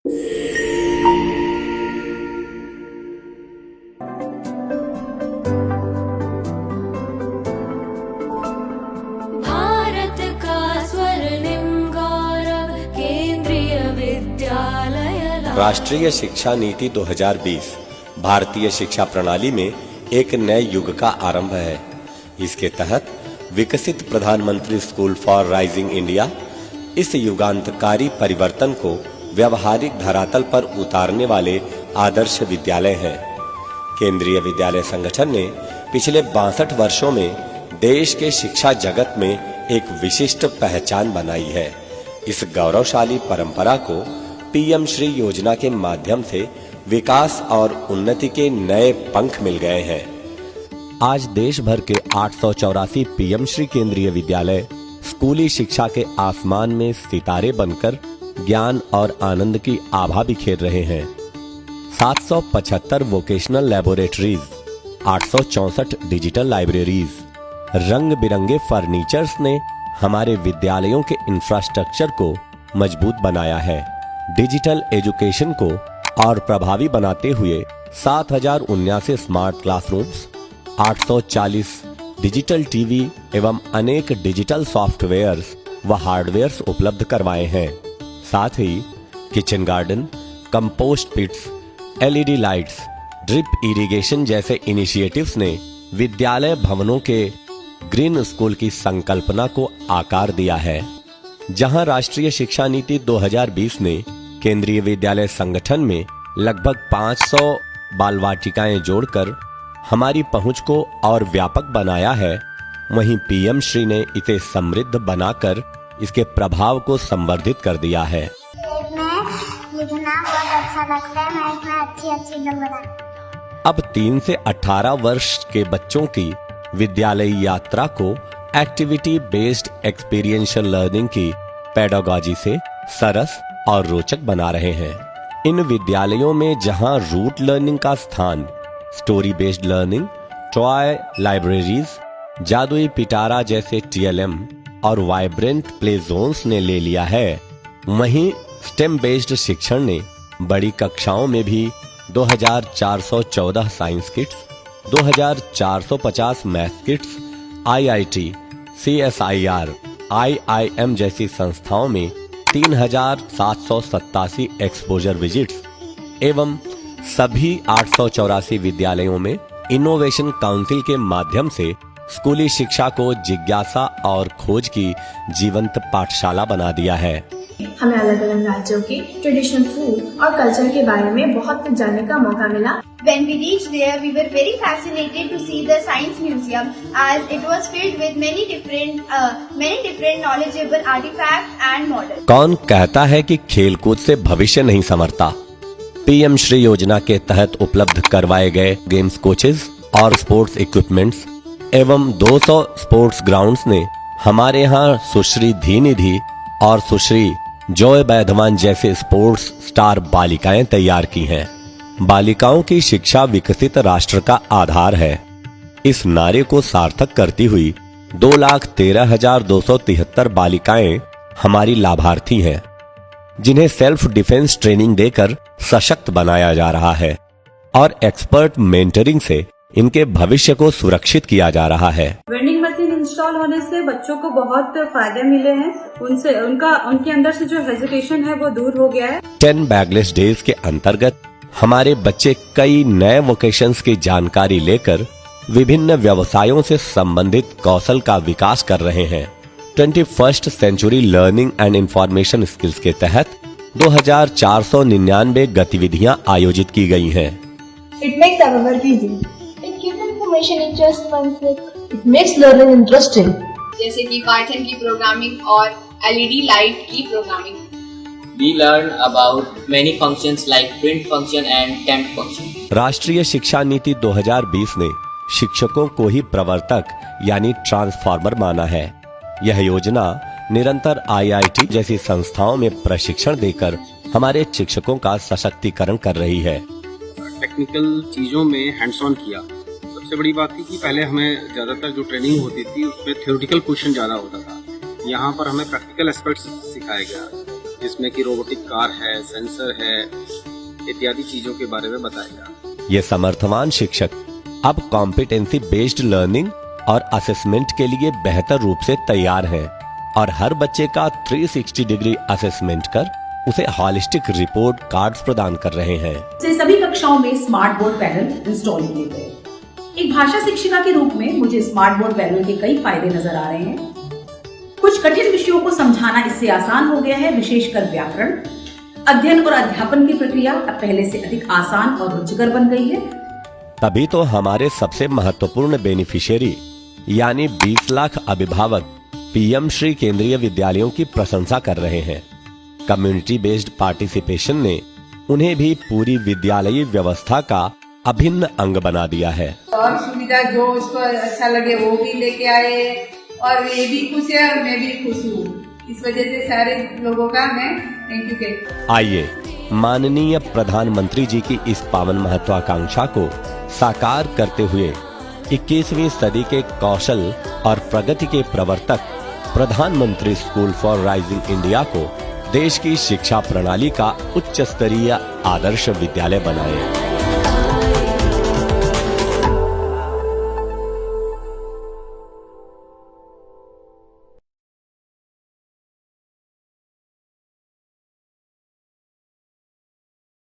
भारत का स्वर्णिम गौरव केंद्रीय विद्यालय। राष्ट्रीय शिक्षा नीति 2020 भारतीय शिक्षा प्रणाली में एक नए युग का आरंभ है। इसके तहत विकसित प्रधानमंत्री स्कूल फॉर राइजिंग इंडिया इस युगांतकारी परिवर्तन को व्यवहारिक धरातल पर उतारने वाले आदर्श विद्यालय हैं। केंद्रीय विद्यालय संगठन ने पिछले 62 वर्षों में देश के शिक्षा जगत में एक विशिष्ट पहचान बनाई है। इस गौरवशाली परंपरा को पीएम श्री योजना के माध्यम से विकास और उन्नति के नए पंख मिल गए हैं। आज देश भर के 884 पीएम श्री केंद्रीय विद्यालय स्कूली शिक्षा के आसमान में सितारे बनकर ज्ञान और आनंद की आभा बिखेर रहे हैं। 775 वोकेशनल लैबोरेटरीज, 864 डिजिटल लाइब्रेरीज, रंग बिरंगे फर्नीचर्स ने हमारे विद्यालयों के इंफ्रास्ट्रक्चर को मजबूत बनाया है। डिजिटल एजुकेशन को और प्रभावी बनाते हुए 7079 स्मार्ट क्लासरूम्स, 840 डिजिटल टीवी एवं अनेक डिजिटल सॉफ्टवेयर्स व हार्डवेयर्स उपलब्ध करवाए हैं। साथ ही kitchen garden, compost pits, LED lights, drip irrigation जैसे इनिशिएटिव्स ने विद्यालय भवनों के ग्रीन स्कूल की संकल्पना को आकार दिया है। जहां राष्ट्रीय शिक्षा नीति 2020 ने केंद्रीय विद्यालय संगठन में लगभग 500 बाल वाटिकाएं जोड़कर हमारी पहुंच को और व्यापक बनाया है, वहीं पीएम श्री ने इसे समृद्ध बनाकर इसके प्रभाव को संवर्धित कर दिया है। लिखना बहुत अच्छा लगता है, मैं इसमें अच्छी लोग बनाती। अब 3 से 18 वर्ष के बच्चों की विद्यालय यात्रा को एक्टिविटी बेस्ड एक्सपीरियंशियल लर्निंग की पेडागॉजी से सरस और रोचक बना रहे हैं। इन विद्यालयों में जहां रूट लर्निंग का स्थान story based learning, toy libraries, जादुई पिटारा जैसे टीएलएम और वाइब्रेंट प्ले जोन्स ने ले लिया है, वहीं स्टेम बेस्ड शिक्षण ने बड़ी कक्षाओं में भी 2414 science kits, 2450 math kits, IIT, CSIR, IIM जैसी संस्थाओं में 3787 एक्सपोजर विजिट्स एवं सभी 884 विद्यालयों में इनोवेशन काउंसिल के माध्यम से स्कूली शिक्षा को जिज्ञासा और खोज की जीवंत पाठशाला बना दिया है। हमें अलग अलग राज्यों के ट्रेडिशनल फूड और कल्चर के बारे में बहुत कुछ जानने का मौका मिला। When we reached there, we were very fascinated to see the science museum, as it was filled with many different knowledgeable artifacts and models. कौन कहता है कि खेलकूद से भविष्य नहीं संवरता? पीएम श्री योजना के तहत उपलब्ध करवाए गए गेम्स कोचेज और स्पोर्ट्स इक्विपमेंट्स एवं 200 स्पोर्ट्स ग्राउंड्स ने हमारे यहाँ सुश्री धीनिधि और सुश्री जॉय बैधवान जैसे स्पोर्ट्स स्टार बालिकाएं तैयार की हैं। बालिकाओं की शिक्षा विकसित राष्ट्र का आधार है। इस नारे को सार्थक करती हुई 2,13,273 बालिकाएं हमारी लाभार्थी हैं, जिन्हें सेल्फ डिफेंस ट्रेनिंग देकर सशक्त बनाया जा रहा है और एक्सपर्ट मेंटरिंग से इनके भविष्य को सुरक्षित किया जा रहा है। वेंडिंग मशीन इंस्टॉल होने से बच्चों को बहुत फायदे मिले हैं। उनके अंदर से जो हेजिटेशन है वो दूर हो गया है। 10 बैगलेस डेज के अंतर्गत हमारे बच्चे कई नए वोकेशंस की जानकारी लेकर विभिन्न व्यवसायों से संबंधित कौशल का विकास कर रहे हैं। 21st century learning and information skills के तहत 2499 गतिविधियां आयोजित की गई हैं। It makes our work easy. It gives information in just one click. It makes learning interesting. जैसे कि पाइथन की प्रोग्रामिंग और एलईडी लाइट की programming. We learn about many functions like print function and temp function. राष्ट्रीय शिक्षा नीति 2020 ने शिक्षकों को ही प्रवर्तक यानी ट्रांसफार्मर माना है। यह योजना निरंतर आईआईटी जैसी संस्थाओं में प्रशिक्षण देकर हमारे शिक्षकों का सशक्तिकरण कर रही है। टेक्निकल चीजों में हैंड्स ऑन किया। सबसे बड़ी बात थी कि पहले हमें ज्यादातर जो ट्रेनिंग होती थी उसमें थ्योरेटिकल क्वेश्चन ज्यादा होता था। यहाँ पर हमें प्रैक्टिकल एस्पेक्ट्स सिखाया गया। जिसमें कि रोबोटिक कार है, सेंसर है, इत्यादि चीजों के बारे में बताएगा। ये समर्थवान शिक्षक अब कॉम्पिटेंसी बेस्ड लर्निंग और असेसमेंट के लिए बेहतर रूप से तैयार हैं और हर बच्चे का 360 डिग्री असेसमेंट कर उसे हॉलिस्टिक रिपोर्ट कार्ड्स प्रदान कर रहे हैं। सभी कक्षाओं में स्मार्ट बोर्ड पैनल इंस्टॉल किए गए। एक भाषा शिक्षिका के रूप में मुझे स्मार्ट बोर्ड पैनल के कई फायदे नजर आ रहे हैं। कुछ कठिन विषयों को समझाना इससे आसान हो गया है, विशेषकर व्याकरण। अध्ययन और अध्यापन की प्रक्रिया अब पहले से अधिक आसान और रुचिकर बन गई है। तभी तो हमारे सबसे महत्वपूर्ण बेनिफिशियरी यानी 20 लाख अभिभावक पीएम श्री केंद्रीय विद्यालयों की प्रशंसा कर रहे हैं। कम्युनिटी बेस्ड पार्टिसिपेशन ने उन्हें भी पूरी विद्यालयी व्यवस्था का अभिन्न अंग बना दिया है। और सुविधा जो उसको अच्छा लगे वो भी लेके आए और ये भी खुश है और मैं भी खुश हूँ। इस वजह से सारे लोगों का मैं थैंक यू कहती हूँ। आइए माननीय प्रधानमंत्री जी की इस पावन महत्वाकांक्षा को साकार करते हुए 21वीं सदी के कौशल और प्रगति के प्रवर्तक प्रधानमंत्री स्कूल फॉर राइजिंग इंडिया को देश की शिक्षा प्रणाली का उच्च स्तरीय आदर्श विद्यालय बनाएं।